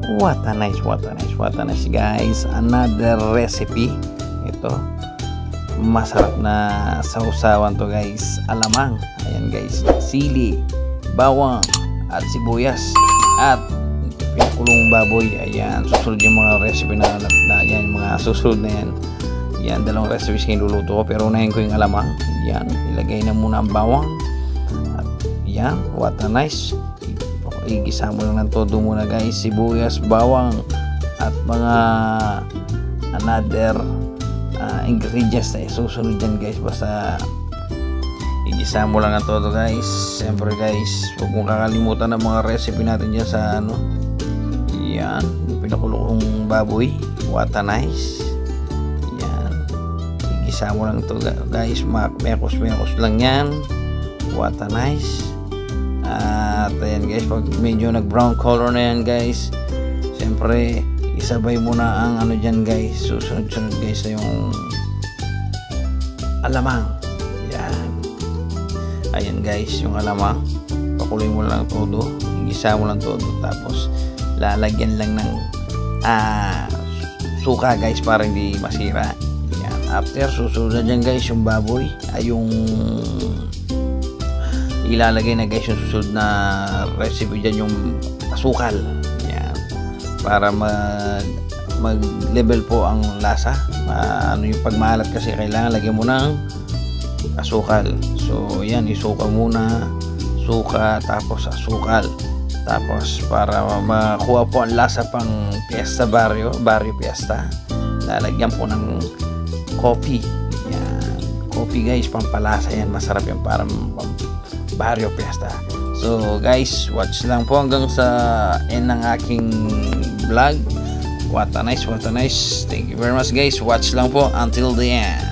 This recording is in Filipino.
What a nice guys, another recipe. Ito masarap na sausawan to guys. Alamang, ayan guys, sili, bawang at sibuyas at pinakulong baboy. Ayan, susunod yung mga recipe na yan, mga susunod na yan. Yan, dalawang recipes yung luluto ko, pero unahin ko yung alamang. Yan, ilagay na muna ang bawang at yan, what a nice. Igisa mo lang ng todo muna guys, sibuyas, bawang at mga another ingredients na isusunod dyan guys. Basta igisa mo lang ng todo guys. Siyempre guys, huwag mong kakalimutan ng mga recipe natin dyan sa ano. Yan, yung pinakulong baboy, what a nice. Yan, igisa mo lang to guys, mekos lang yan, what a nice. At ayan guys, pag medyo nag brown color na yan guys, siyempre isabay muna ang ano dyan guys, susunod guys na yung alamang. Yan, ayan guys, yung alamang pakuloy mo lang todo, igisa mo lang todo, tapos lalagyan lang ng suka guys para hindi masira. Yan, after susunod na dyan guys yung baboy, ay yung ilalagay na guys yung susunod na recipe dyan, yung asukal. Yan, para mag level po ang lasa. Ano yung pagmaalat kasi kailangan lagyan mo ng asukal. So yan, isuka muna, suka tapos asukal, tapos para makuha po ang lasa pang Fiesta Barrio Fiesta, lalagyan po ng coffee. Yan, coffee guys, pampalasa yan, masarap yan para Barrio Fiesta. So guys, watch lang po hanggang sa end ng aking vlog. What a nice. Thank you very much guys. Watch lang po until the end.